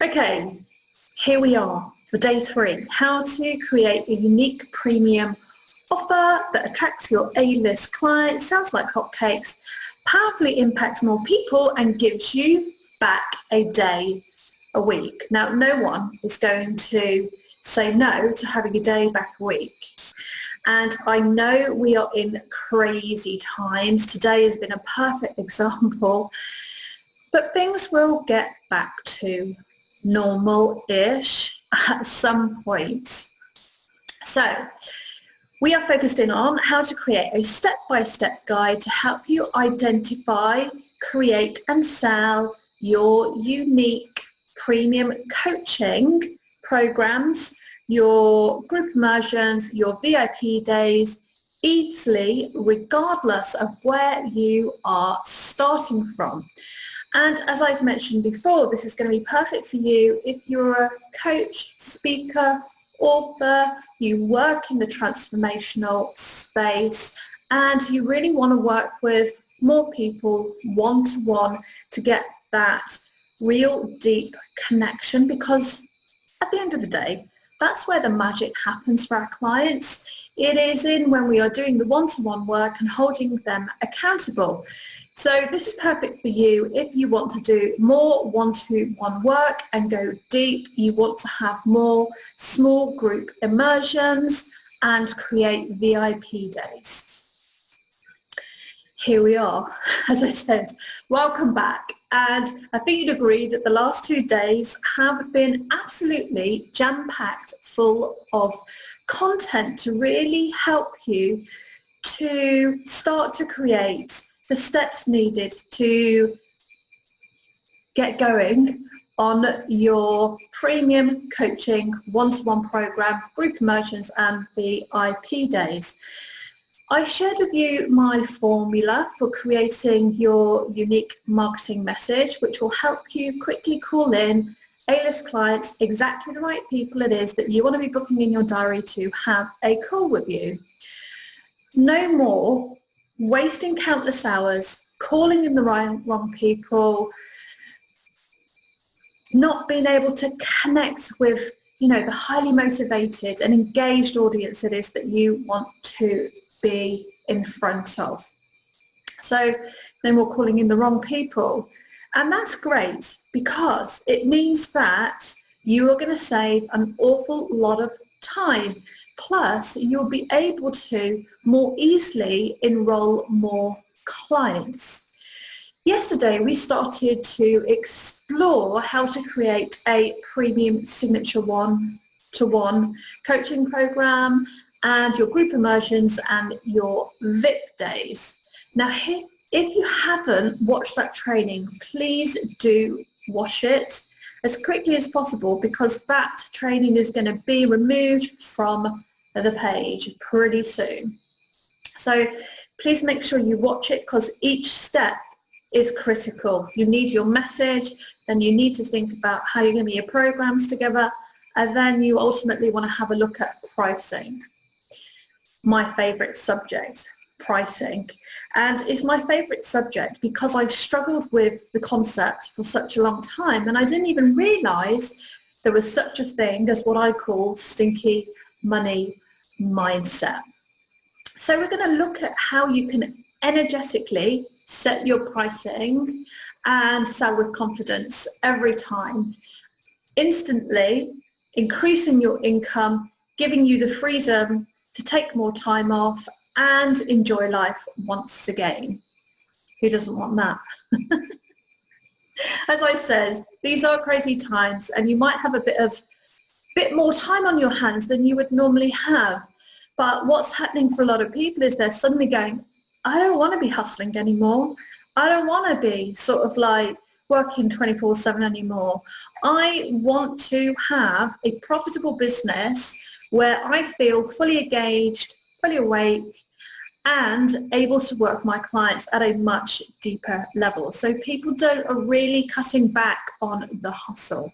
Okay, here we are for day 3. How to create a unique premium offer that attracts your A-list clients, sounds like hotcakes, powerfully impacts more people and gives you back a day a week. Now, no one is going to say no to having a day back a week. And I know we are in crazy times. Today has been a perfect example, but things will get back to normal-ish at some point. So we are focused in on how to create a step-by-step guide to help you identify, create and sell your unique premium coaching programs, your group immersions, your VIP days, easily, regardless of where you are starting from. And as I've mentioned before, this is going to be perfect for you if you're a coach, speaker, author, you work in the transformational space, and you really want to work with more people one-to-one to get that real deep connection, because at the end of the day, that's where the magic happens for our clients. It is in when we are doing the one-to-one work and holding them accountable. So this is perfect for you if you want to do more one-to-one work and go deep. You want to have more small group immersions and create VIP days. Here we are, as I said, welcome back. And I think you'd agree that the last 2 days have been absolutely jam-packed full of content to really help you to start to create the steps needed to get going on your premium coaching one-to-one program, group immersions and VIP days. I shared with you my formula for creating your unique marketing message, which will help you quickly call in A-list clients, exactly the right people it is that you want to be booking in your diary to have a call with you. No more wasting countless hours, calling in the wrong people, not being able to connect with, the highly motivated and engaged audience it is that you want to be in front of. So then we're calling in the wrong people. And that's great because it means that you are going to save an awful lot of time. Plus, you'll be able to more easily enroll more clients. Yesterday, we started to explore how to create a premium signature one-to-one coaching program and your group immersions and your VIP days. Now, if you haven't watched that training, please do watch it as quickly as possible, because that training is going to be removed from the page pretty soon. So please make sure you watch it, because each step is critical. You need your message, then you need to think about how you're going to get your programs together, and then you ultimately want to have a look at pricing. My favorite subject, pricing. And it's my favorite subject because I've struggled with the concept for such a long time, and I didn't even realize there was such a thing as what I call stinky money mindset. So we're going to look at how you can energetically set your pricing and sell with confidence every time, instantly increasing your income, giving you the freedom to take more time off and enjoy life once again. Who doesn't want that? As I said, these are crazy times, and you might have a bit more time on your hands than you would normally have. But what's happening for a lot of people is they're suddenly going, I don't want to be hustling anymore. I don't want to be sort of like working 24/7 anymore. I want to have a profitable business where I feel fully engaged, fully awake, and able to work with my clients at a much deeper level. So people are really cutting back on the hustle.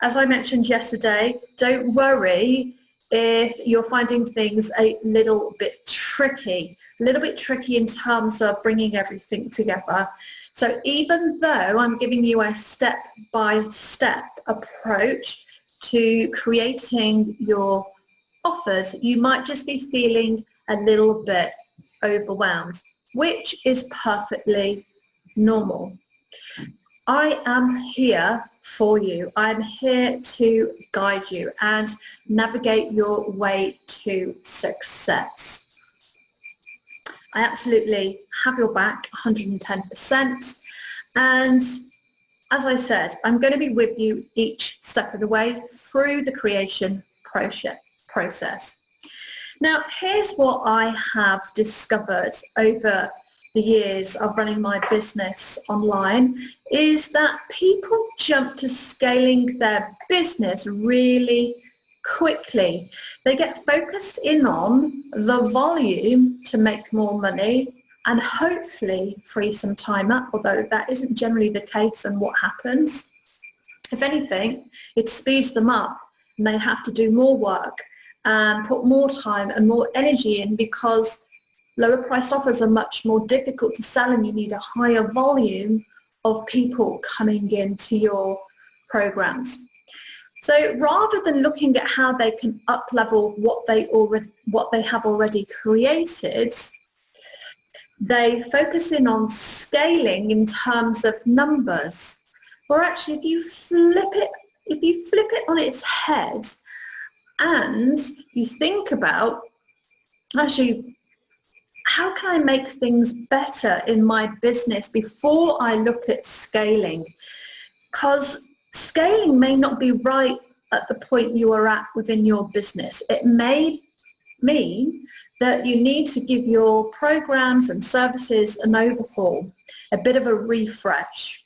As I mentioned yesterday, don't worry if you're finding things a little bit tricky in terms of bringing everything together. So even though I'm giving you a step-by-step approach to creating your offers, you might just be feeling a little bit overwhelmed, which is perfectly normal. I am here for you. I'm here to guide you and navigate your way to success. I absolutely have your back 110%. And as I said, I'm going to be with you each step of the way through the creation process. Now, here's what I have discovered over the years of running my business online, is that people jump to scaling their business really quickly. They get focused in on the volume to make more money and hopefully free some time up, although that isn't generally the case. And what happens? If anything, it speeds them up and they have to do more work and put more time and more energy in, because lower priced offers are much more difficult to sell and you need a higher volume of people coming into your programs. So rather than looking at how they can up-level what they have already created, they focus in on scaling in terms of numbers. Or actually, if you flip it on its head and you think about, actually, how can I make things better in my business before I look at scaling? Because scaling may not be right at the point you are at within your business. It may mean that you need to give your programs and services an overhaul, a bit of a refresh.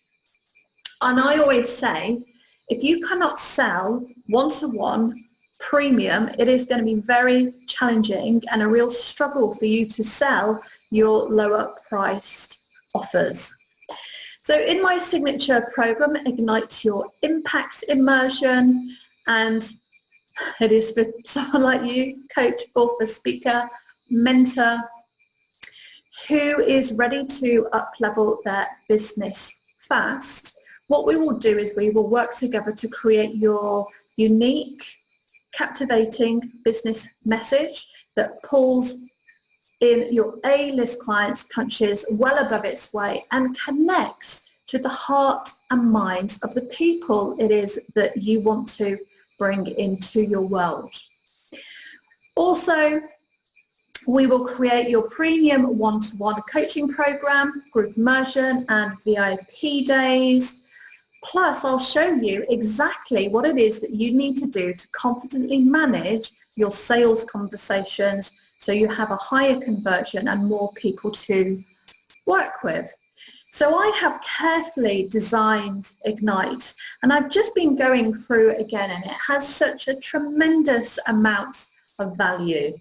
And I always say, if you cannot sell one-to-one premium, it is going to be very challenging and a real struggle for you to sell your lower priced offers. So in my signature program, Ignite Your Impact Immersion, and it is for someone like you, coach, author, speaker, mentor, who is ready to up-level their business fast, what we will do is we will work together to create your unique, captivating business message that pulls in your A-list clients, punches well above its weight, and connects to the heart and minds of the people it is that you want to bring into your world. Also, we will create your premium one-to-one coaching program, group immersion, and VIP days. Plus, I'll show you exactly what it is that you need to do to confidently manage your sales conversations so you have a higher conversion and more people to work with. So I have carefully designed Ignite, and I've just been going through it again, and it has such a tremendous amount of value.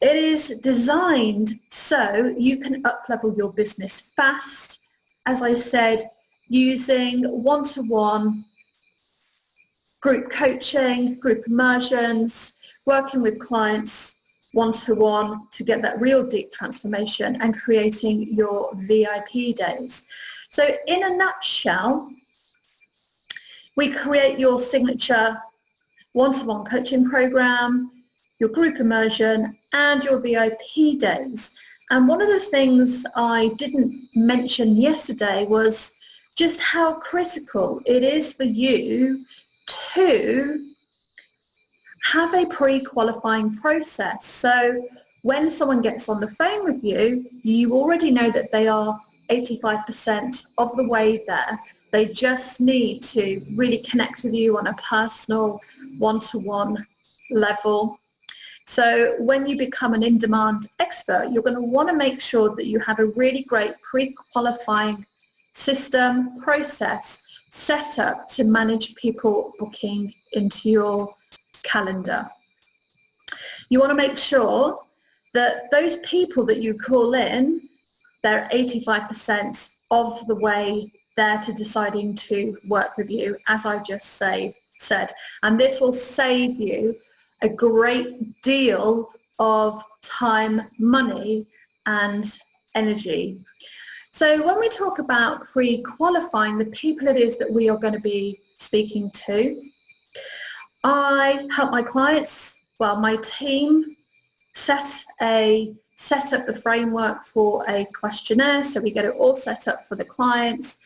It is designed so you can up-level your business fast, as I said, using one-to-one group coaching, group immersions, working with clients one-to-one to get that real deep transformation, and creating your VIP days. So in a nutshell, we create your signature one-to-one coaching program, your group immersion, and your VIP days. And one of the things I didn't mention yesterday was just how critical it is for you to have a pre-qualifying process. So when someone gets on the phone with you, you already know that they are 85% of the way there. They just need to really connect with you on a personal one-to-one level. So when you become an in-demand expert, you're going to want to make sure that you have a really great pre-qualifying system, process set up to manage people booking into your calendar. You want to make sure that those people that you call in, they're 85% of the way there to deciding to work with you, as I just said. And this will save you a great deal of time, money, and energy. So when we talk about pre-qualifying the people it is that we are going to be speaking to, I help my clients, my team set up the framework for a questionnaire, so we get it all set up for the client.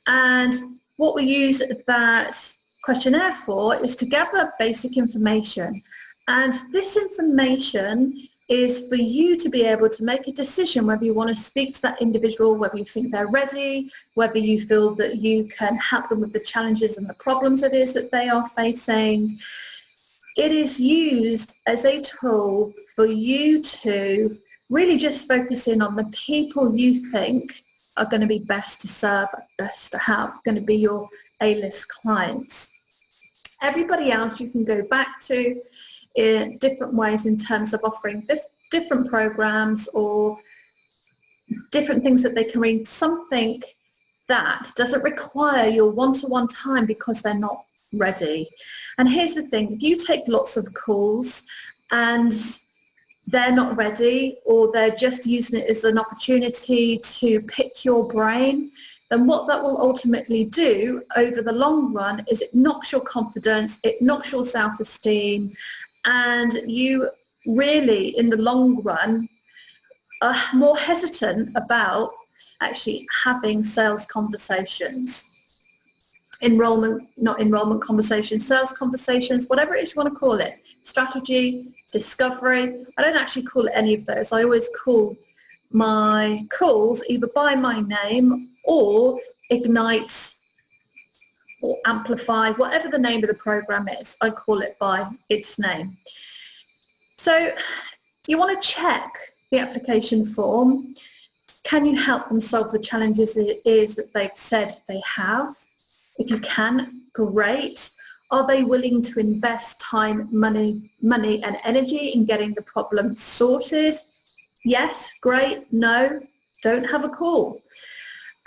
And what we use that questionnaire for is to gather basic information. And this information is for you to be able to make a decision whether you want to speak to that individual, whether you think they're ready, whether you feel that you can help them with the challenges and the problems it is that they are facing. It is used as a tool for you to really just focus in on the people you think are going to be best to serve, best to help, going to be your A-list clients. Everybody else you can go back to in different ways in terms of offering different programs or different things that they can read, something that doesn't require your one-to-one time because they're not ready. And here's the thing, if you take lots of calls and they're not ready, or they're just using it as an opportunity to pick your brain, then what that will ultimately do over the long run is it knocks your confidence, it knocks your self-esteem, and you really, in the long run, are more hesitant about actually having sales conversations. Not enrollment conversations, sales conversations, whatever it is you want to call it. Strategy, discovery. I don't actually call it any of those. I always call my calls either by my name or Ignite or Amplify, whatever the name of the program is, I call it by its name. So you want to check the application form. Can you help them solve the challenges it is that they've said they have? If you can, great. Are they willing to invest time, money and energy in getting the problem sorted? Yes, great. No, don't have a call.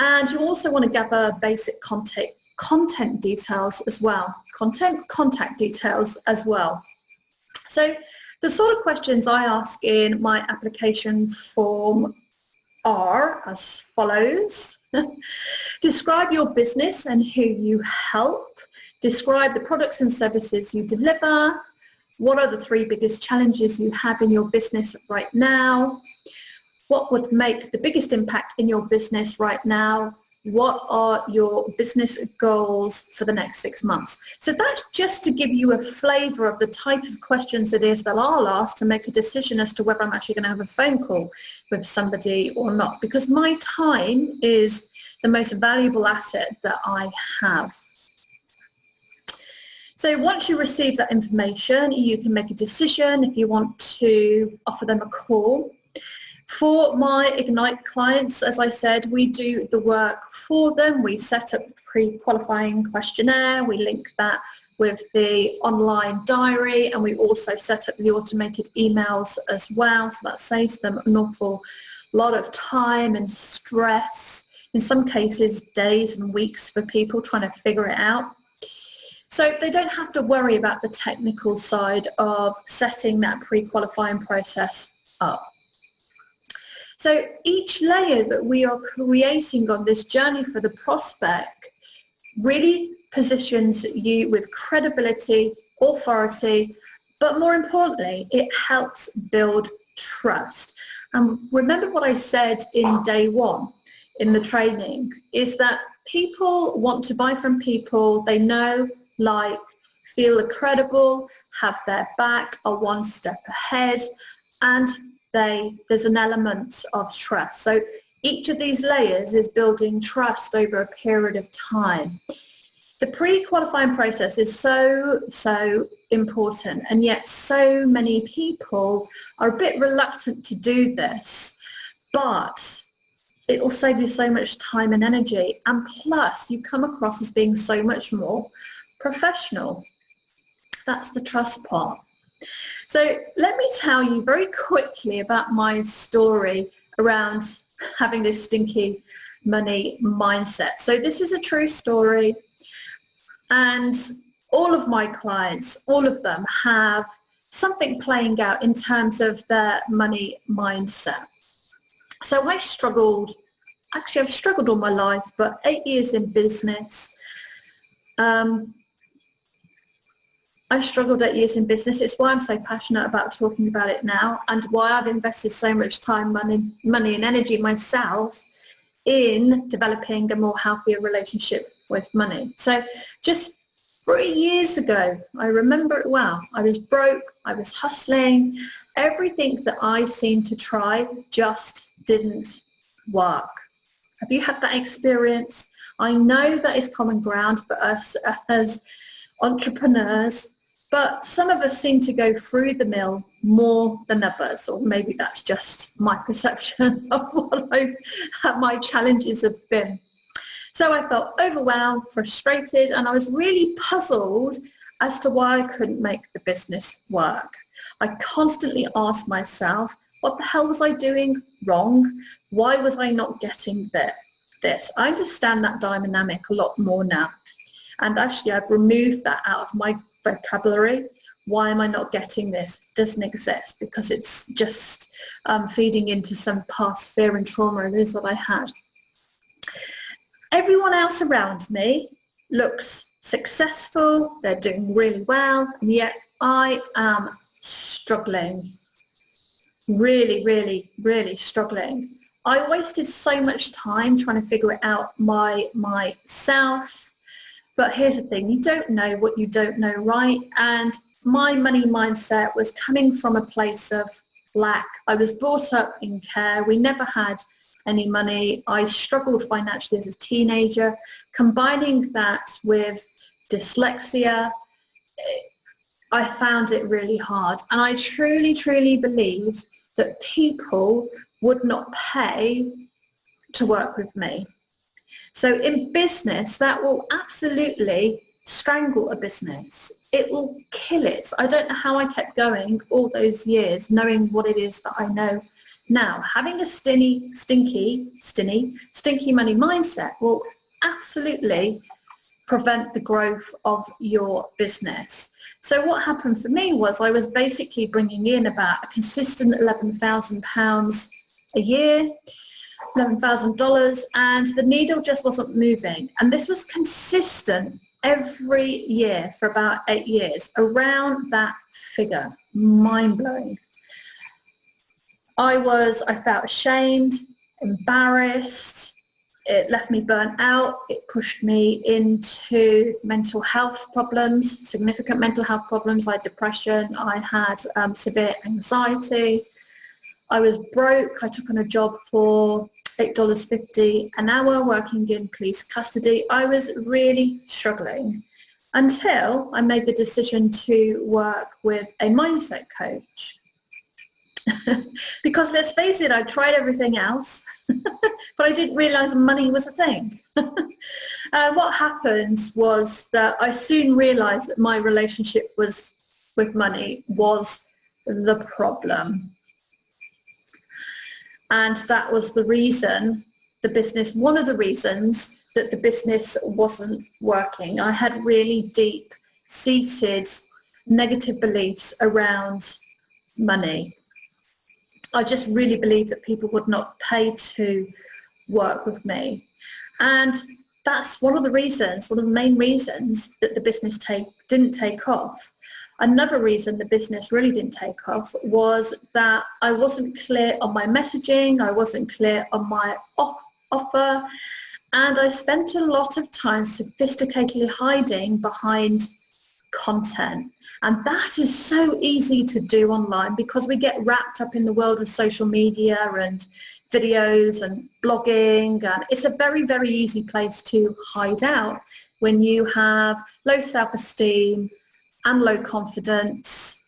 And you also want to gather basic content details as well, contact details as well. So the sort of questions I ask in my application form are as follows. Describe your business and who you help. Describe the products and services you deliver. What are the 3 biggest challenges you have in your business right now? What would make the biggest impact in your business right now? What are your business goals for the next 6 months? So that's just to give you a flavor of the type of questions it is that I'll ask to make a decision as to whether I'm actually going to have a phone call with somebody or not, because my time is the most valuable asset that I have. So once you receive that information, you can make a decision if you want to offer them a call. For my Ignite clients, as I said, we do the work for them. We set up a pre-qualifying questionnaire. We link that with the online diary, and we also set up the automated emails as well. So that saves them an awful lot of time and stress. In some cases, days and weeks for people trying to figure it out. So they don't have to worry about the technical side of setting that pre-qualifying process up. So each layer that we are creating on this journey for the prospect really positions you with credibility, authority, but more importantly, it helps build trust. And remember what I said in day 1 in the training, is that people want to buy from people they know, like, feel credible, have their back, are one step ahead, and there's an element of trust. So each of these layers is building trust over a period of time. The pre-qualifying process is so important, and yet so many people are a bit reluctant to do this, but it will save you so much time and energy, and plus you come across as being so much more professional. That's the trust part. So let me tell you very quickly about my story around having this stinky money mindset. So this is a true story, and all of my clients, all of them have something playing out in terms of their money mindset. So I struggled actually I've struggled all my life, but 8 years in business, I struggled 8 years in business. It's why I'm so passionate about talking about it now, and why I've invested so much time, money and energy myself in developing a more healthier relationship with money. So just 3 years ago, I remember it well, I was broke, I was hustling, everything that I seemed to try just didn't work. Have you had that experience? I know that is common ground for us as entrepreneurs, but some of us seem to go through the mill more than others, or maybe that's just my perception of what my challenges have been. So I felt overwhelmed, frustrated, and I was really puzzled as to why I couldn't make the business work. I constantly asked myself, what the hell was I doing wrong? Why was I not getting this? I understand that dynamic a lot more now. And actually, I've removed that out of my vocabulary. Why am I not getting this? It doesn't exist, because it's just feeding into some past fear and trauma it is that I had. Everyone else around me looks successful, they're doing really well, and yet I am struggling. Really, really, really struggling. I wasted so much time trying to figure it out myself. But here's the thing, you don't know what you don't know, right? And my money mindset was coming from a place of lack. I was brought up in care. We never had any money. I struggled financially as a teenager. Combining that with dyslexia, I found it really hard. And I truly, truly believed that people would not pay to work with me. So in business, that will absolutely strangle a business. It will kill it. I don't know how I kept going all those years, knowing what it is that I know now. Having a stinky money mindset will absolutely prevent the growth of your business. So what happened for me was I was basically bringing in about a consistent £11,000 a year, $11,000, and the needle just wasn't moving. And this was consistent every year for about 8 years, around that figure. Mind-blowing. I felt ashamed, embarrassed. It left me burnt out. It pushed me into mental health problems, significant mental health problems. I had depression. I had severe anxiety. I was broke. I took on a job for $8.50 an hour working in police custody. I was really struggling until I made the decision to work with a mindset coach. Because let's face it, I tried everything else, but I didn't realize money was a thing. And what happened was that I soon realized that my relationship with money was the problem. And that was the reason one of the reasons that the business wasn't working. I had really deep-seated negative beliefs around money. I just really believed that people would not pay to work with me. And that's one of the main reasons that the business didn't take off. Another reason the business really didn't take off was that I wasn't clear on my messaging, I wasn't clear on my offer, and I spent a lot of time sophisticatedly hiding behind content. And that is so easy to do online because we get wrapped up in the world of social media and videos and blogging, and it's a very, very easy place to hide out when you have low self-esteem and low confidence.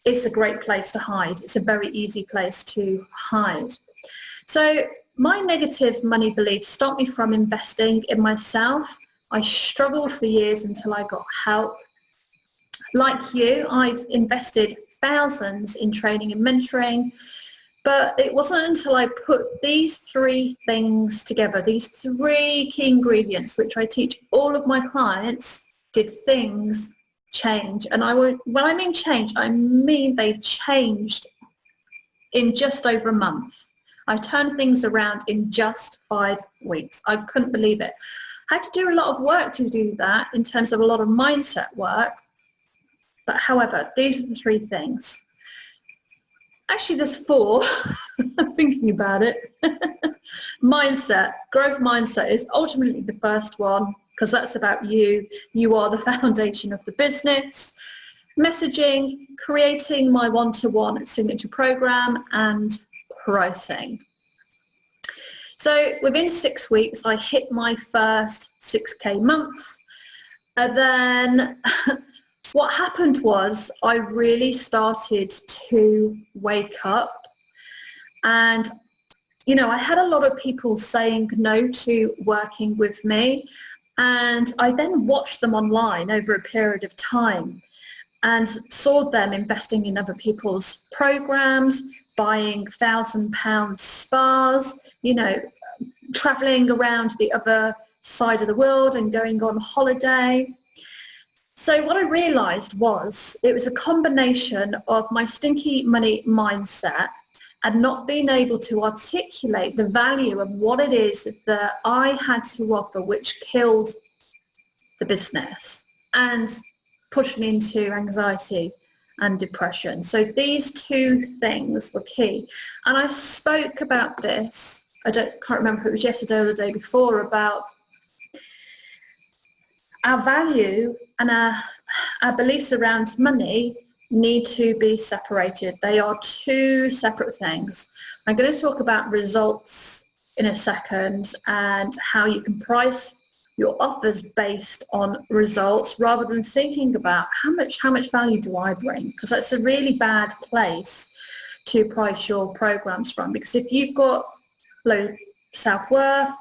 It's a great place to hide. It's a very easy place to hide. So my negative money beliefs stopped me from investing in myself. I struggled for years until I got help. Like you, I've invested thousands in training and mentoring, but it wasn't until I put these three things together, these three key ingredients, which I teach all of my clients, did things change. And when I mean change, I mean they changed in just over a month. I turned things around in just 5 weeks. I couldn't believe it. I had to do a lot of work to do that in terms of a lot of mindset work. But however, these are the 3 things. Actually, there's 4. I'm thinking about it. Mindset, growth mindset is ultimately the first one because that's about you. You are the foundation of the business. Messaging, creating my one-to-one signature program, and pricing. So within 6 weeks, I hit my first 6K month. And then what happened was I really started to wake up. And, you know, I had a lot of people saying no to working with me. And I then watched them online over a period of time and saw them investing in other people's programs, buying £1,000 spas, you know, traveling around the other side of the world and going on holiday. So what I realized was it was a combination of my stinky money mindset and not being able to articulate the value of what it is that I had to offer, which killed the business and pushed me into anxiety and depression. So these 2 things were key. And I spoke about this, can't remember if it was yesterday or the day before, about our value and our beliefs around money need to be separated. They are 2 separate things. I'm going to talk about results in a second and how you can price your offers based on results rather than thinking about how much value do I bring, because that's a really bad place to price your programs from. Because if you've got low self-worth,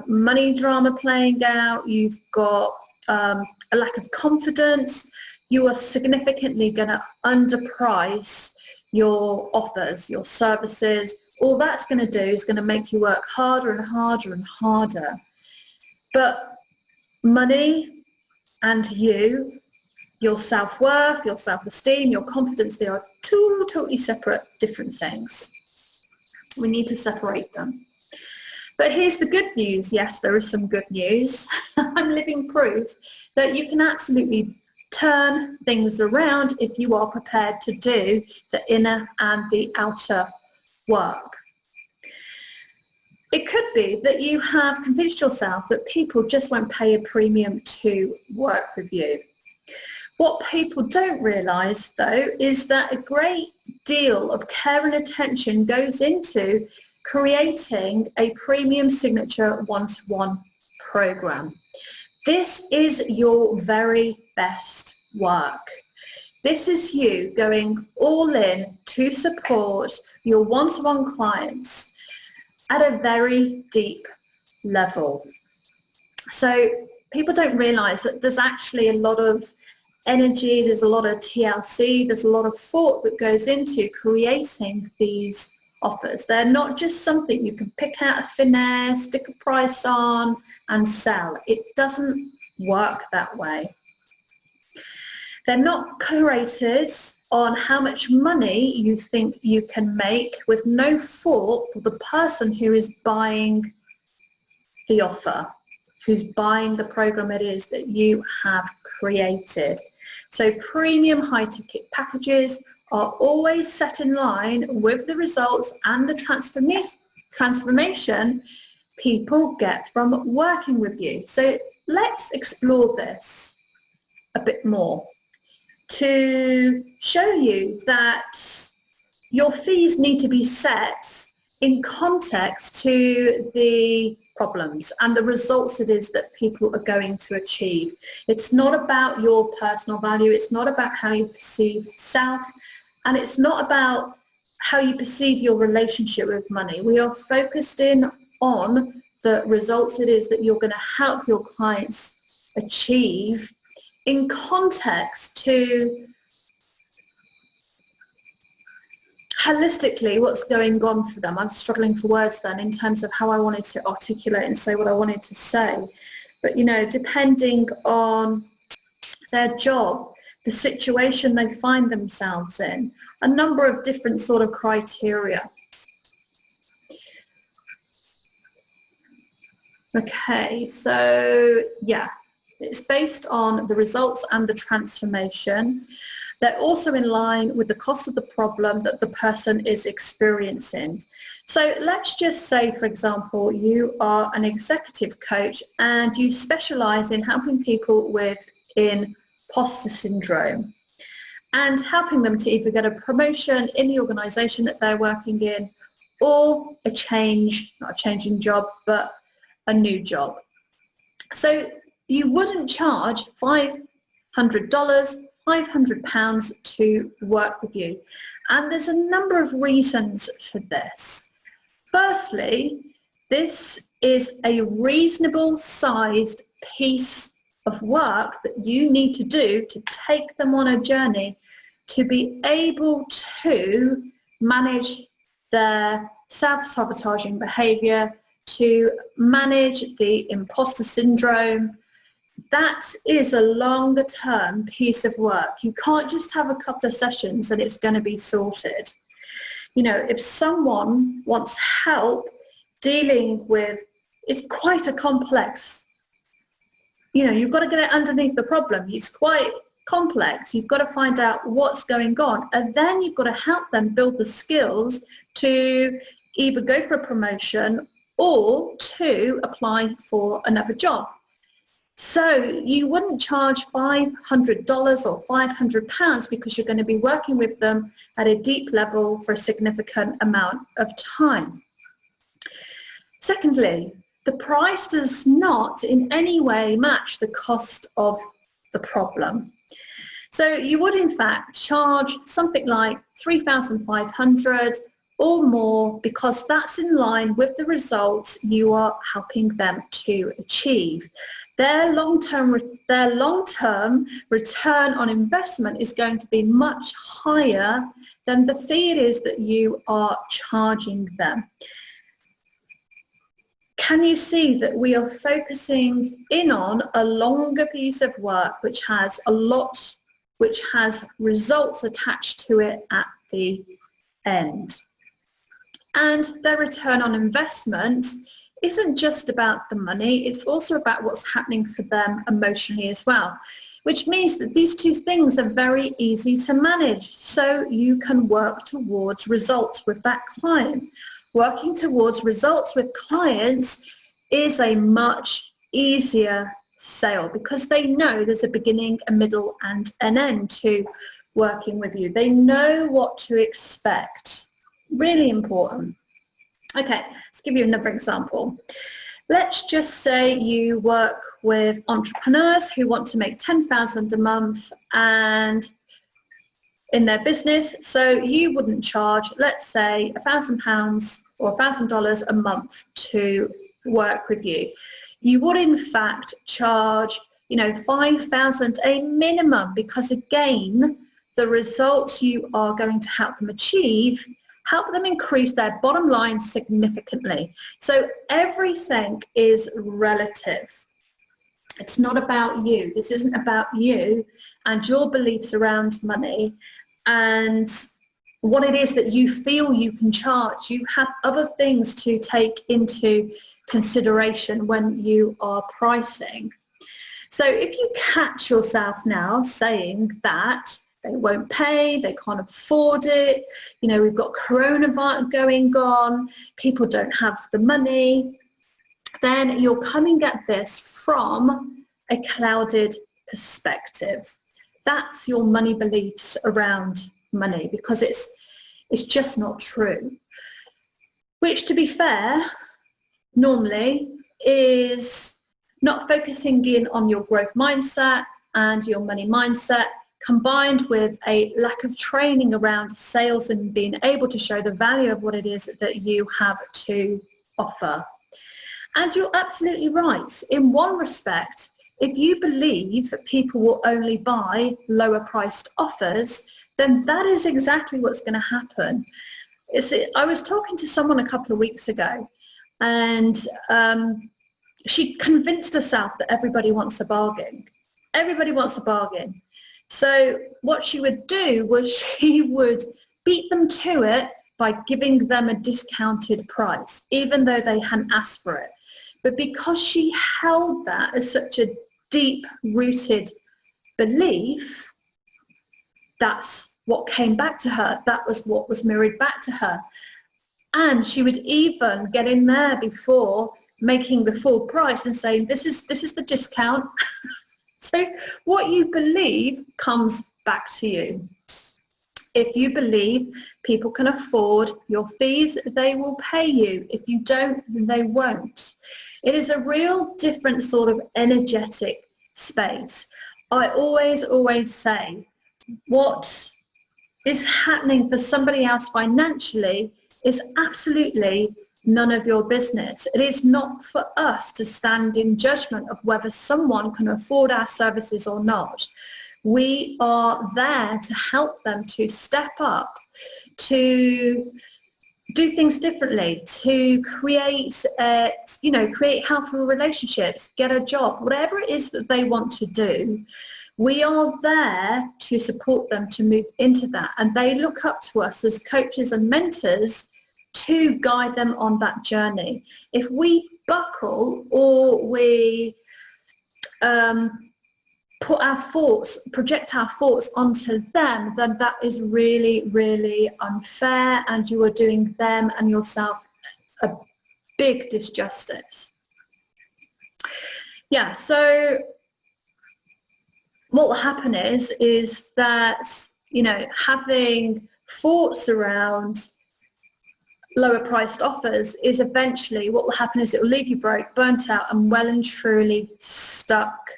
money drama playing out, you've got a lack of confidence, you are significantly going to underprice your offers, your services. All that's going to do is going to make you work harder and harder and harder. But money and you, your self-worth, your self-esteem, your confidence, they are 2 totally separate, different things. We need to separate them. But here's the good news. Yes, there is some good news. I'm living proof that you can absolutely turn things around if you are prepared to do the inner and the outer work. It could be that you have convinced yourself that people just won't pay a premium to work with you. What people don't realise, though, is that a great deal of care and attention goes into creating a premium signature one-to-one program. This is your very best work. This is you going all in to support your one-to-one clients at a very deep level. So people don't realize that there's actually a lot of energy, there's a lot of TLC, there's a lot of thought that goes into creating these offers. They're not just something you can pick out of thin air, stick a price on and sell. It doesn't work that way. They're not curated on how much money you think you can make with no thought for the person who is buying the offer, who's buying the program it is that you have created. So premium high ticket packages are always set in line with the results and the transformation people get from working with you. So let's explore this a bit more to show you that your fees need to be set in context to the problems and the results it is that people are going to achieve. It's not about your personal value, it's not about how you perceive self, and it's not about how you perceive your relationship with money. We are focused in on the results it is that you're going to help your clients achieve in context to holistically what's going on for them. I'm struggling for words then in terms of how I wanted to articulate and say what I wanted to say. But, you know, depending on their job, the situation they find themselves in, a number of different sort of criteria. Okay, so yeah, it's based on the results and the transformation. They're also in line with the cost of the problem that the person is experiencing. So let's just say, for example, you are an executive coach and you specialize in helping people with imposter syndrome and helping them to either get a promotion in the organization that they're working in or a change, not a change in job, but a new job. So you wouldn't charge $500, £500 to work with you. And there's a number of reasons for this. Firstly, this is a reasonable sized piece of work that you need to do to take them on a journey to be able to manage their self-sabotaging behavior, to manage the imposter syndrome. That is a longer term piece of work. You can't just have a couple of sessions and it's going to be sorted. You know, if someone wants help dealing with, it's quite a complex, you know, you've got to get it underneath the problem. It's quite complex. You've got to find out what's going on, and then you've got to help them build the skills to either go for a promotion or to apply for another job. So you wouldn't charge $500 or £500 because you're going to be working with them at a deep level for a significant amount of time. Secondly, the price does not in any way match the cost of the problem. So you would in fact charge something like $3,500 or more because that's in line with the results you are helping them to achieve. Their long-term return on investment is going to be much higher than the fee it is that you are charging them. Can you see that we are focusing in on a longer piece of work which has results attached to it at the end? And their return on investment isn't just about the money, it's also about what's happening for them emotionally as well, which means that these two things are very easy to manage, so you can work towards results with that client. Working towards results with clients is a much easier sale because they know there's a beginning, a middle and an end to working with you. They know what to expect. Really important. Okay, let's give you another example. Let's just say you work with entrepreneurs who want to make $10,000 a month and in their business, so you wouldn't charge, let's say, £1,000 or $1,000 a month to work with you. You would in fact charge, $5,000 a minimum because again, the results you are going to help them achieve help them increase their bottom line significantly. So everything is relative. It's not about you. This isn't about you and your beliefs around money and what it is that you feel you can charge. You have other things to take into consideration when you are pricing. So if you catch yourself now saying that they won't pay, they can't afford it, we've got coronavirus going on, people don't have the money, then you're coming at this from a clouded perspective. That's your money beliefs around money because it's just not true. Which, to be fair, normally is not focusing in on your growth mindset and your money mindset, combined with a lack of training around sales and being able to show the value of what it is that you have to offer. And you're absolutely right. In one respect, if you believe that people will only buy lower priced offers, then that is exactly what's going to happen. I was talking to someone a couple of weeks ago and she convinced herself that everybody wants a bargain. Everybody wants a bargain. So what she would do was she would beat them to it by giving them a discounted price, even though they hadn't asked for it. But because she held that as such a deep-rooted belief, that's what came back to her. That was what was mirrored back to her. And she would even get in there before making the full price and saying, this is the discount. So what you believe comes back to you. If you believe people can afford your fees, they will pay you. If you don't, they won't. It is a real different sort of energetic space. I always say, what is happening for somebody else financially is absolutely none of your business. It is not for us to stand in judgment of whether someone can afford our services or not. We are there to help them to step up, to do things differently, to create healthier relationships, get a job, whatever it is that they want to do. We are there to support them to move into that. And they look up to us as coaches and mentors to guide them on that journey. If we buckle or we project our thoughts onto them, then that is really, really unfair, and you are doing them and yourself a big disjustice. Yeah, so what will happen is that, having thoughts around lower priced offers is eventually what will happen is it will leave you broke, burnt out, and well and truly stuck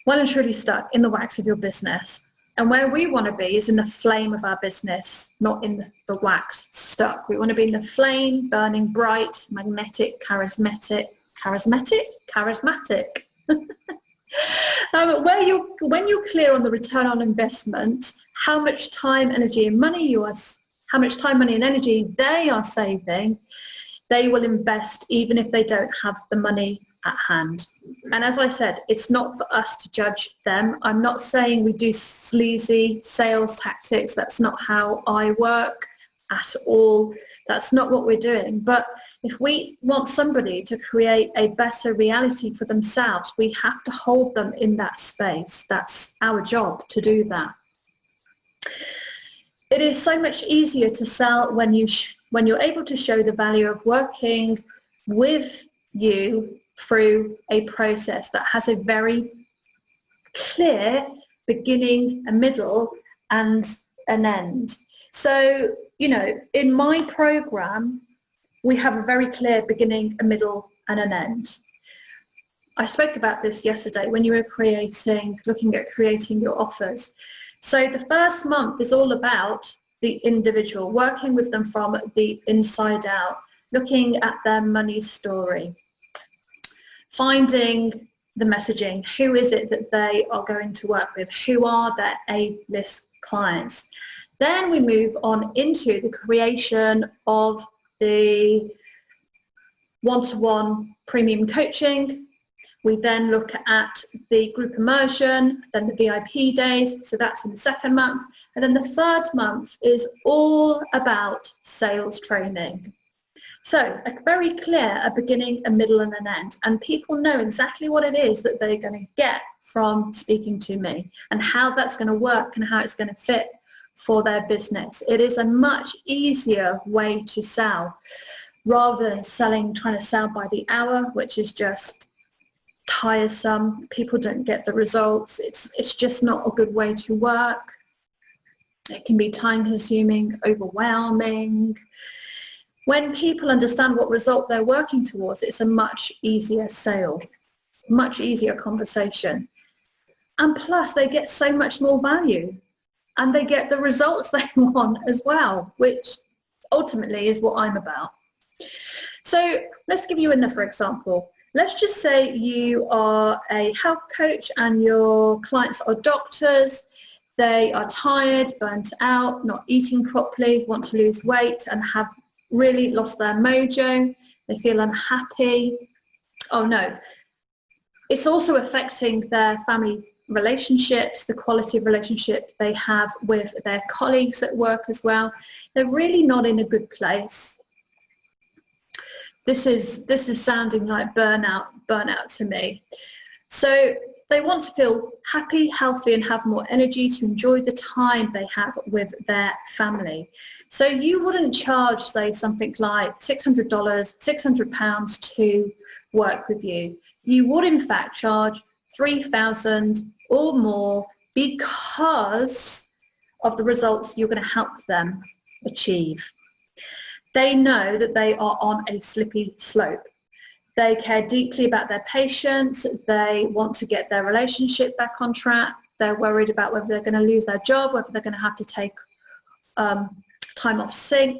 in the wax of your business. And where we want to be is in the flame of our business, not in the wax, stuck. We want to be in the flame, burning bright, magnetic, charismatic. When you're clear on the return on investment, how much time, energy, and money and energy they are saving, they will invest even if they don't have the money at hand. And as I said, it's not for us to judge them. I'm not saying we do sleazy sales tactics. That's not how I work at all. That's not what we're doing. But if we want somebody to create a better reality for themselves, we have to hold them in that space. That's our job, to do that. It is so much easier to sell when you're able to show the value of working with you through a process that has a very clear beginning, a middle, and an end. So, in my program, we have a very clear beginning, a middle, and an end. I spoke about this yesterday when you were looking at creating your offers. So the first month is all about the individual, working with them from the inside out, looking at their money story, finding the messaging. Who is it that they are going to work with? Who are their A-list clients? Then we move on into the creation of the one-to-one premium coaching. We then look at the group immersion, then the VIP days, so that's in the second month. And then the third month is all about sales training. So a very clear, a beginning, a middle, and an end. And people know exactly what it is that they're going to get from speaking to me and how that's going to work and how it's going to fit for their business. It is a much easier way to sell rather than trying to sell by the hour, which is just tiresome. People don't get the results. It's just not a good way to work. It can be time consuming, overwhelming. When people understand what result they're working towards, it's a much easier sale, much easier conversation. And plus they get so much more value and they get the results they want as well, which ultimately is what I'm about. So let's give you another example. Let's just say you are a health coach and your clients are doctors. They are tired, burnt out, not eating properly, want to lose weight and have really lost their mojo. They feel unhappy. Oh no. It's also affecting their family relationships, the quality of relationship they have with their colleagues at work as well. They're really not in a good place. This is sounding like burnout to me. So they want to feel happy, healthy, and have more energy to enjoy the time they have with their family. So you wouldn't charge, say, something like $600, £600 to work with you. You would in fact charge $3,000 or more because of the results you're going to help them achieve. They know that they are on a slippery slope. They care deeply about their patients. They want to get their relationship back on track. They're worried about whether they're going to lose their job, whether they're going to have to take time off sick.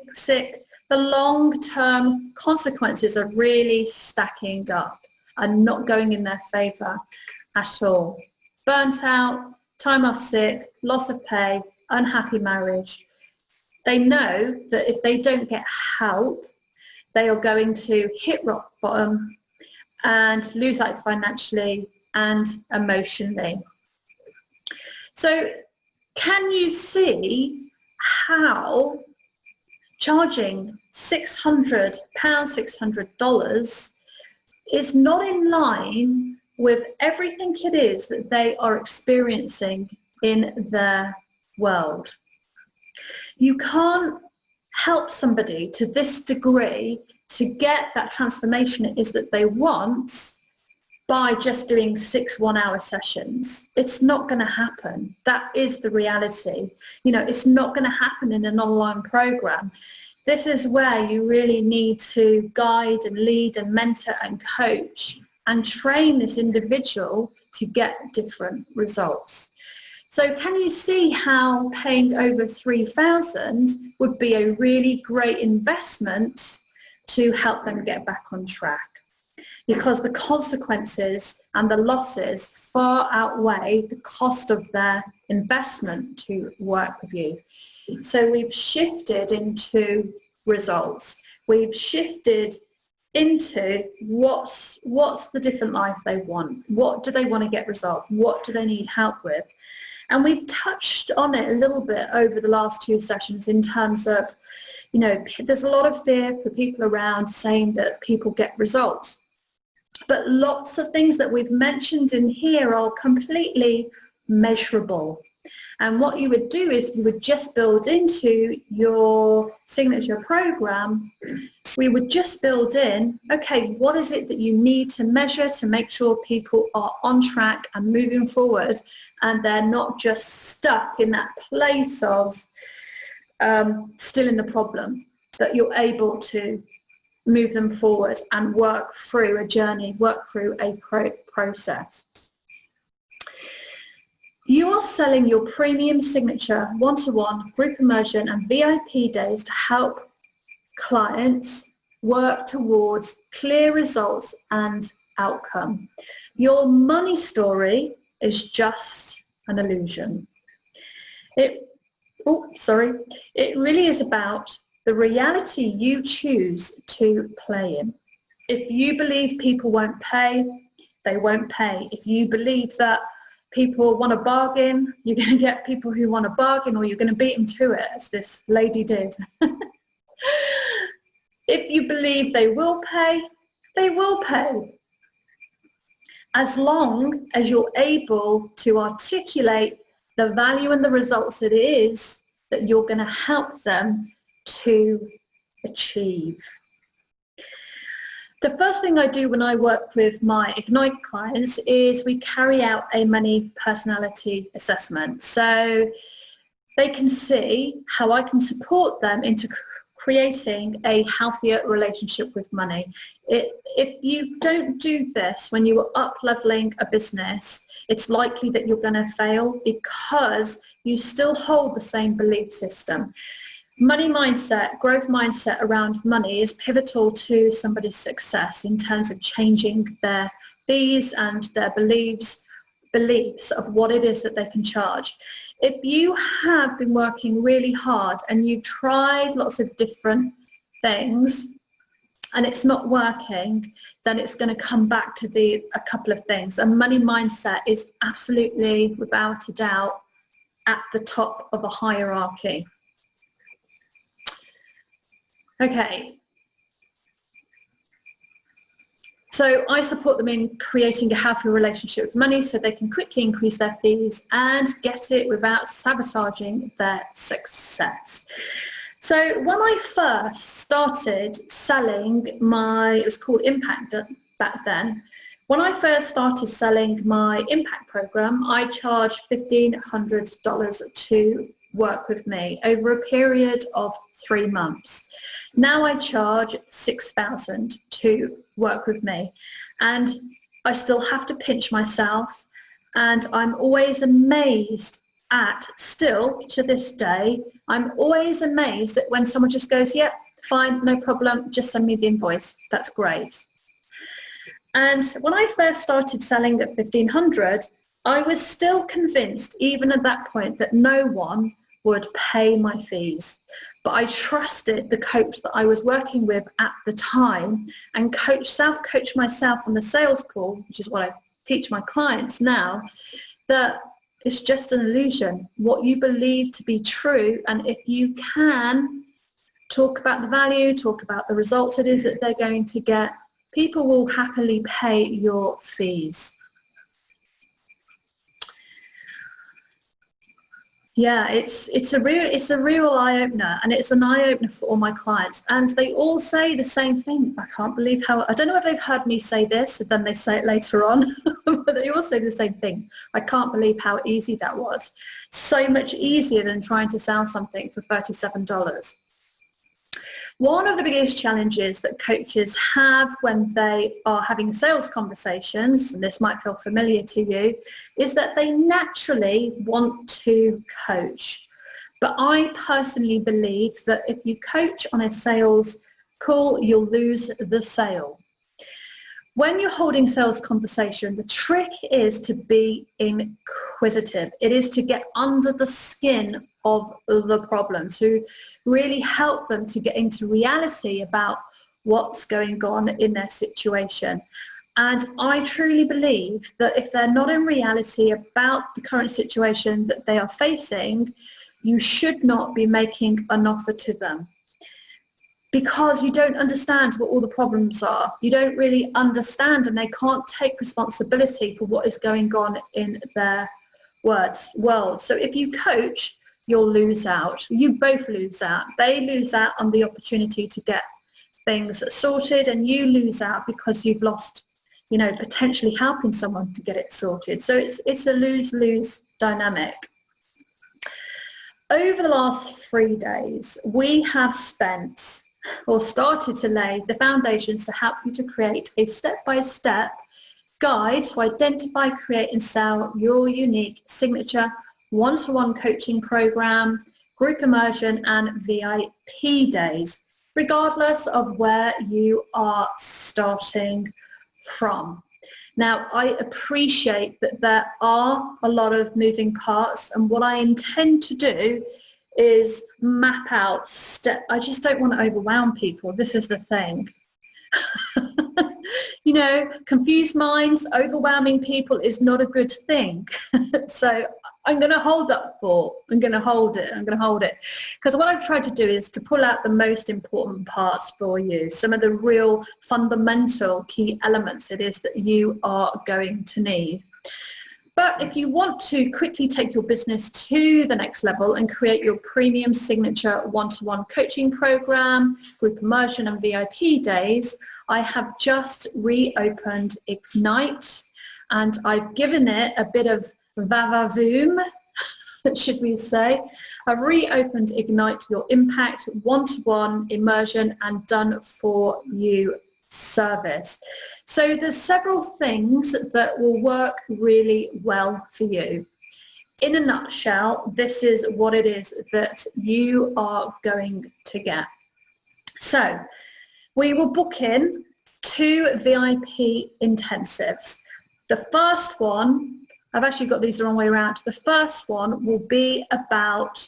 The long-term consequences are really stacking up and not going in their favour at all. Burnt out, time off sick, loss of pay, unhappy marriage. They know that if they don't get help, they are going to hit rock bottom and lose out financially and emotionally. So can you see how charging £600, $600 is not in line with everything it is that they are experiencing in their world? You can't help somebody to this degree to get that transformation it is that they want by just doing 6 one-hour sessions. It's not going to happen. That is the reality. You know, it's not going to happen in an online program. This is where you really need to guide and lead and mentor and coach and train this individual to get different results. So can you see how paying over $3,000 would be a really great investment to help them get back on track? Because the consequences and the losses far outweigh the cost of their investment to work with you. So we've shifted into results. We've shifted into what's the different life they want. What do they want to get resolved? What do they need help with? And we've touched on it a little bit over the last 2 sessions in terms of, you know, there's a lot of fear for people around saying that people get results. But lots of things that we've mentioned in here are completely measurable. And what you would do is you would just build into your signature program, we would just build in, okay, what is it that you need to measure to make sure people are on track and moving forward and they're not just stuck in that place of still in the problem, that you're able to move them forward and work through a journey, work through a process. You are selling your premium signature one-to-one group immersion and VIP days to help clients work towards clear results and outcome. Your money story is just an illusion. It really is about the reality you choose to play in. If you believe people won't pay, they won't pay. If you believe that people want to bargain, you're going to get people who want to bargain, or you're going to beat them to it, as this lady did. If you believe they will pay, they will pay. As long as you're able to articulate the value and the results it is that you're going to help them to achieve. The first thing I do when I work with my Ignite clients is we carry out a money personality assessment. So they can see how I can support them into creating a healthier relationship with money. If you don't do this when you are up-leveling a business, it's likely that you're going to fail because you still hold the same belief system. Money mindset, growth mindset around money is pivotal to somebody's success in terms of changing their fees and their beliefs of what it is that they can charge. If you have been working really hard and you've tried lots of different things and it's not working, then it's going to come back to a couple of things. A money mindset is absolutely, without a doubt, at the top of a hierarchy. Okay, So I support them in creating a healthy relationship with money so they can quickly increase their fees and get it without sabotaging their success. So when I first started selling it was called Impact back then. When I first started selling my Impact program, I charged $1,500 to work with me over a period of 3 months. Now I charge $6,000 to work with me, and I still have to pinch myself, and I'm always amazed still to this day, I'm always amazed at when someone just goes, yep, fine, no problem, just send me the invoice. That's great. And when I first started selling at $1,500, I was still convinced, even at that point, that no one would pay my fees. But I trusted the coach that I was working with at the time and self-coach myself on the sales call, which is what I teach my clients now, that it's just an illusion. What you believe to be true, and if you can talk about the value, talk about the results it is that they're going to get, people will happily pay your fees. Yeah, it's a real eye-opener, and it's an eye-opener for all my clients. And they all say the same thing. I can't believe I don't know if they've heard me say this, and then they say it later on, but they all say the same thing. I can't believe how easy that was. So much easier than trying to sell something for $37. One of the biggest challenges that coaches have when they are having sales conversations, and this might feel familiar to you, is that they naturally want to coach. But I personally believe that if you coach on a sales call, you'll lose the sale. When you're holding sales conversation, the trick is to be inquisitive. It is to get under the skin of the problem, to really help them to get into reality about what's going on in their situation. And I truly believe that if they're not in reality about the current situation that they are facing, you should not be making an offer to them, because you don't understand what all the problems are. You don't really understand, and they can't take responsibility for what is going on in their world. So if you coach, you'll lose out. You both lose out. They lose out on the opportunity to get things sorted, and you lose out because you've lost, potentially helping someone to get it sorted. So it's a lose-lose dynamic. Over the last 3 days, we have started to lay the foundations to help you to create a step-by-step guide to identify, create and sell your unique signature one-to-one coaching program, group immersion and VIP days, regardless of where you are starting from. Now, I appreciate that there are a lot of moving parts, and what I intend to do is map out I just don't want to overwhelm people. This is the thing. Confused minds, overwhelming people is not a good thing. So I'm going to hold that thought. I'm going to hold it. Because what I've tried to do is to pull out the most important parts for you, some of the real fundamental key elements it is that you are going to need. But if you want to quickly take your business to the next level and create your premium signature one-to-one coaching program, group immersion and VIP days, I have just reopened Ignite, and I've given it a bit of va-va-voom, should we say. I've reopened Ignite Your Impact one-to-one immersion and done for you service. So there's several things that will work really well for you. In a nutshell, this is what it is that you are going to get. So we will book in 2 VIP intensives. The first one, I've actually got these the wrong way around. The first one will be about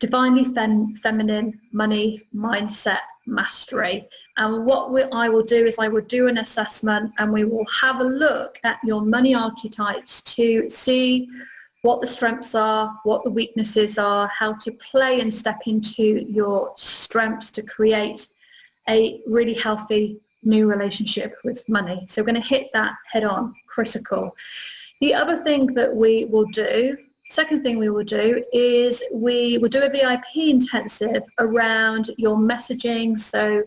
divinely feminine money mindset mastery. And what I will do is I will do an assessment, and we will have a look at your money archetypes to see what the strengths are, what the weaknesses are, how to play and step into your strengths to create a really healthy new relationship with money. So we're going to hit that head on, critical. The other thing that we will do, second thing we will do, is we will do a VIP intensive around your messaging. So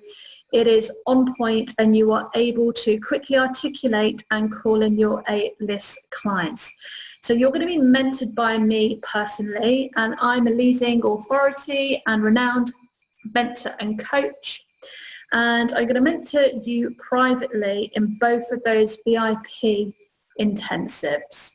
it is on point and you are able to quickly articulate and call in your A-list clients. So you're going to be mentored by me personally, and I'm a leading authority and renowned mentor and coach. And I'm going to mentor you privately in both of those VIP intensives.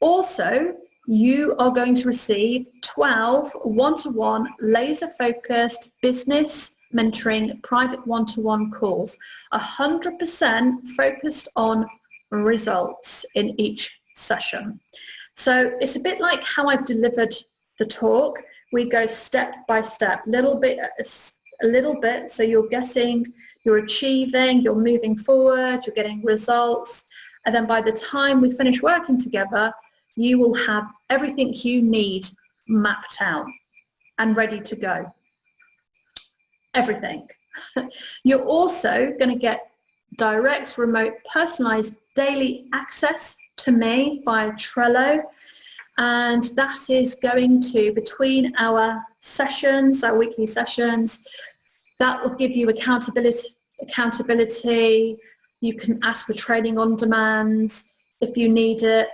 Also, you are going to receive 12 one-to-one laser-focused business mentoring private one-to-one calls, 100% focused on results in each session. So it's a bit like how I've delivered the talk. We go step by step, a little bit, so you're getting, you're achieving, you're moving forward, you're getting results, and then by the time we finish working together, you will have everything you need mapped out and ready to go. Everything. You're also going to get direct, remote, personalized daily access to me via Trello. And that is going to, between our sessions, our weekly sessions, that will give you accountability. You can ask for training on demand if you need it.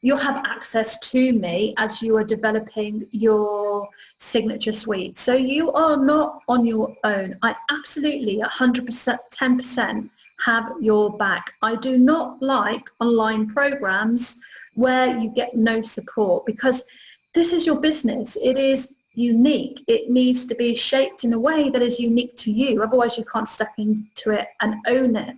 You'll have access to me as you are developing your signature suite. So you are not on your own. I absolutely 100%, 10% have your back. I do not like online programs where you get no support, because this is your business. It is unique. It needs to be shaped in a way that is unique to you. Otherwise you can't step into it and own it.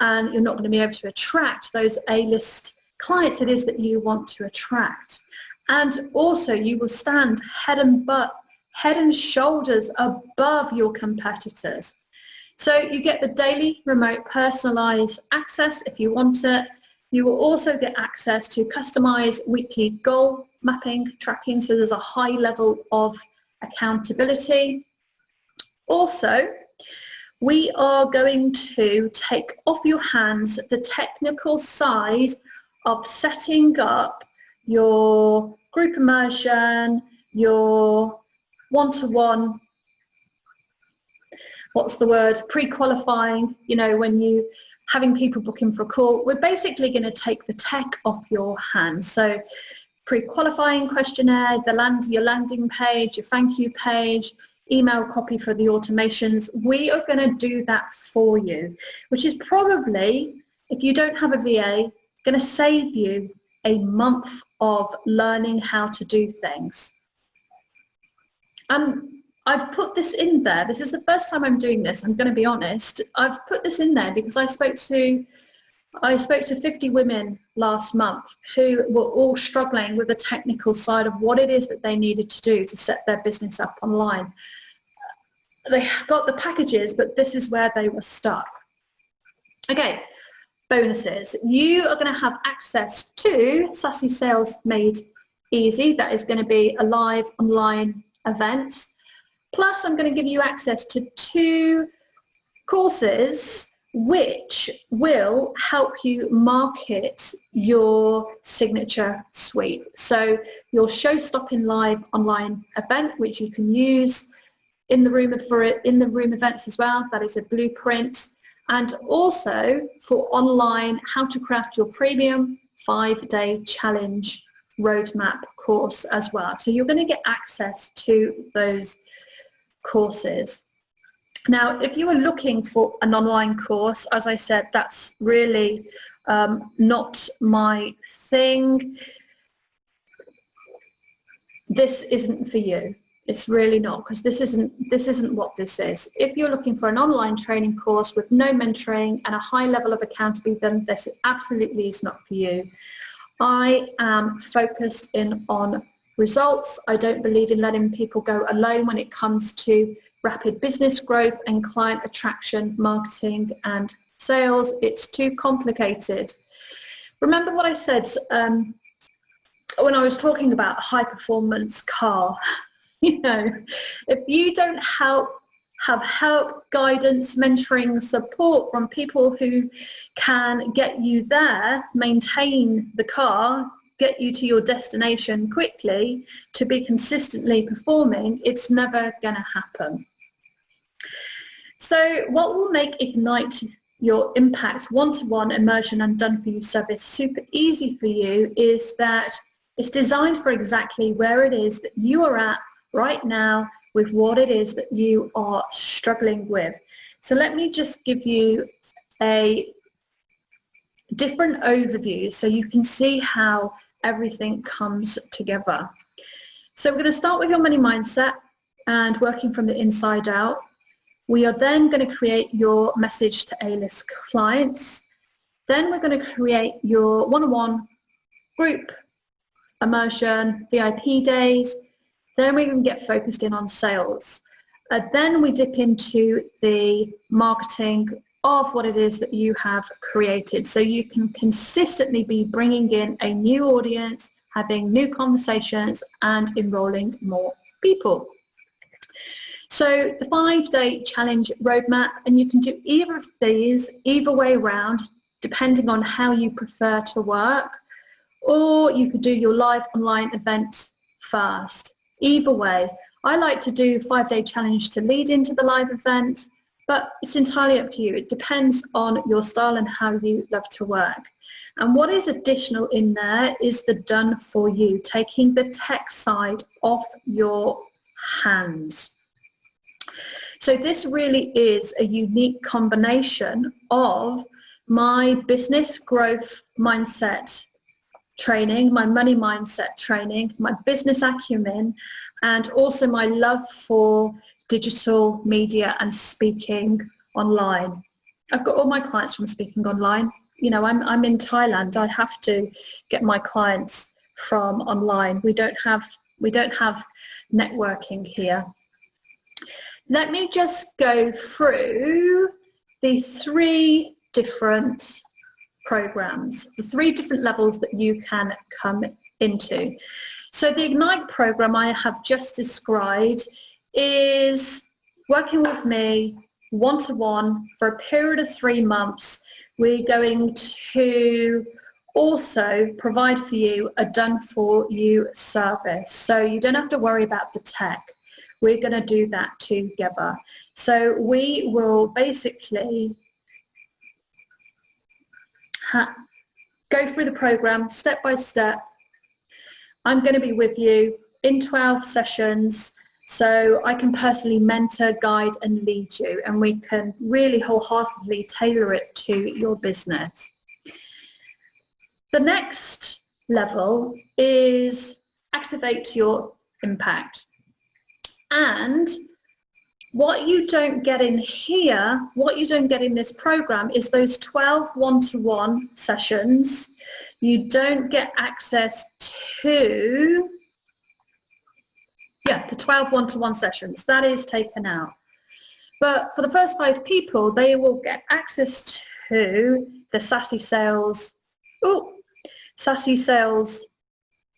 And you're not going to be able to attract those A-list clients it is that you want to attract. And also you will stand head and shoulders above your competitors. So you get the daily remote personalized access if you want it. You will also get access to customized weekly goal mapping, tracking, so there's a high level of accountability. Also, we are going to take off your hands the technical side of setting up your group immersion, your one-to-one, pre-qualifying, when you having people booking for a call. We're basically going to take the tech off your hands. So pre-qualifying questionnaire, your landing page, your thank you page, email copy for the automations. We are going to do that for you, which is probably, if you don't have a VA, going to save you a month of learning how to do things. And I've put this in there. This is the first time I'm doing this. I'm going to be honest. I've put this in there because I spoke to 50 women last month who were all struggling with the technical side of what it is that they needed to do to set their business up online. They got the packages, but this is where they were stuck. Okay, bonuses. You are going to have access to Sassy Sales Made Easy. That is going to be a live online event. Plus, I'm going to give you access to 2 courses which will help you market your signature suite. So your show-stopping live online event, which you can use in the room events as well. That is a blueprint. And also for online, how to craft your premium 5-day challenge roadmap course as well. So you're going to get access to those courses. Now, if you are looking for an online course, as I said, that's really not my thing. This isn't for you. It's really not, because this isn't what this is. If you're looking for an online training course with no mentoring and a high level of accountability, then this absolutely is not for you. I am focused in on results. I don't believe in letting people go alone when it comes to rapid business growth and client attraction, marketing and sales. It's too complicated. Remember what I said when I was talking about a high performance car. If you don't help have help, guidance, mentoring, support from people who can get you there, maintain the car, get you to your destination quickly, to be consistently performing, it's never going to happen. So what will make Ignite your Impact one-to-one immersion and done-for-you service super easy for you is that it's designed for exactly where it is that you are at right now with what it is that you are struggling with. So let me just give you a different overview so you can see how everything comes together. So we're going to start with your money mindset and working from the inside out. We are then going to create your message to A-list clients. Then we're going to create your one-on-one group immersion, VIP days. Then we can get focused in on sales. Then we dip into the marketing of what it is that you have created. So you can consistently be bringing in a new audience, having new conversations, and enrolling more people. So the 5-day challenge roadmap, and you can do either of these, either way around, depending on how you prefer to work, or you could do your live online event first. Either way, I like to do 5-day challenge to lead into the live event, but it's entirely up to you. It depends on your style and how you love to work. And what is additional in there is the done for you, taking the tech side off your hands. So this really is a unique combination of my business growth mindset training, my money mindset training, my business acumen, and also my love for digital media and speaking online. I've got all my clients from speaking online. You know, I'm in Thailand. I have to get my clients from online. We don't have networking here. Let me just go through the 3 different programs, the 3 different levels that you can come into. So the Ignite program I have just described is working with me one-to-one for a period of 3 months. We're going to also provide for you a done-for-you service. So you don't have to worry about the tech. We're going to do that together. So we will basically go through the program step by step. I'm going to be with you in 12 sessions, so I can personally mentor, guide, and lead you, and we can really wholeheartedly tailor it to your business. The next level is activate your impact. And what you don't get in here, what you don't get in this program is those 12 one-to-one sessions. You don't get access to, the 12 one-to-one sessions. That is taken out. But for the first 5 people, they will get access to the Sassy Sales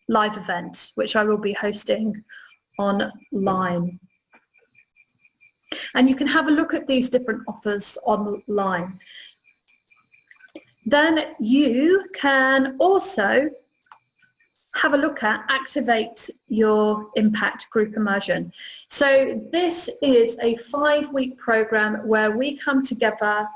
live event, which I will be hosting online. And you can have a look at these different offers online. Then you can also have a look at activate your impact group immersion. So this is a 5-week program where we come together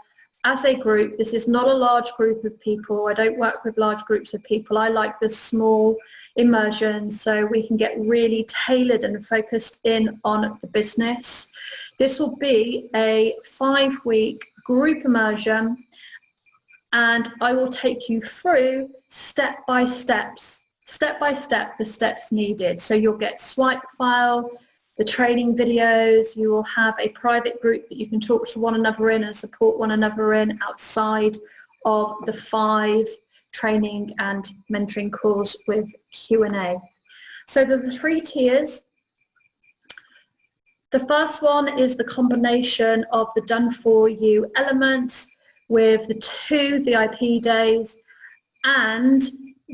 as a group. This is not a large group of people. I don't work with large groups of people. I like the small immersion so we can get really tailored and focused in on the business. This will be a 5-week group immersion, and I will take you through step by step the steps needed. So you'll get swipe file, the training videos, you will have a private group that you can talk to one another in and support one another in outside of the 5 training and mentoring calls with Q&A. So there are 3 tiers. The first one is the combination of the done-for-you elements with the 2 VIP days and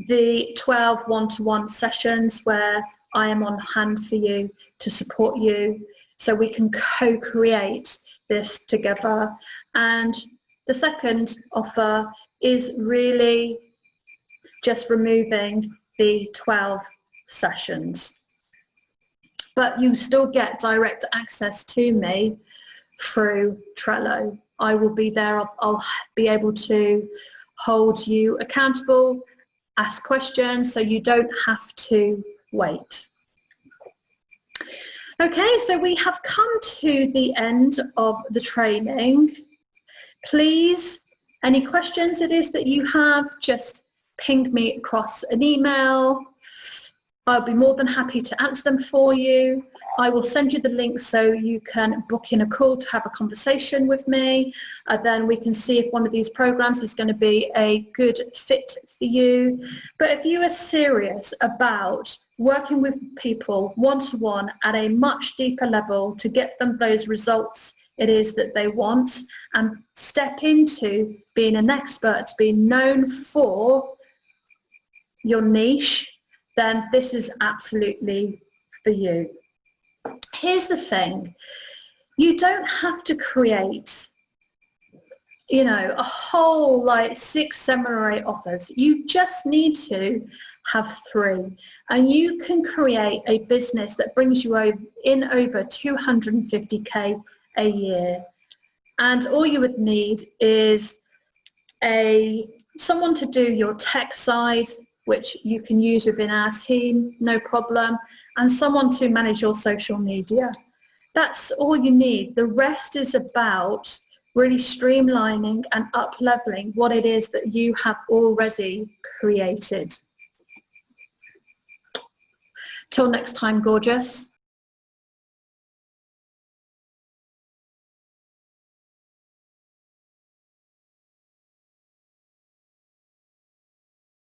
the 12 one-to-one sessions where I am on hand for you to support you so we can co-create this together. And the second offer is really just removing the 12 sessions. But you still get direct access to me through Trello. I will be there. I'll be able to hold you accountable, ask questions, so you don't have to wait. Okay, so we have come to the end of the training. Please, any questions it is that you have, just ping me across an email. I'll be more than happy to answer them for you. I will send you the link so you can book in a call to have a conversation with me. Then we can see if one of these programs is going to be a good fit for you. But if you are serious about working with people one-to-one at a much deeper level to get them those results it is that they want, and step into being an expert, being known for your niche, then this is absolutely for you. Here's the thing, you don't have to create, a whole 6, 7 or 8 offers. You just need to have 3, and you can create a business that brings you in over 250k a year. And all you would need is someone to do your tech side, which you can use within our team, no problem, and someone to manage your social media. That's all you need. The rest is about really streamlining and up-leveling what it is that you have already created. Till next time, gorgeous.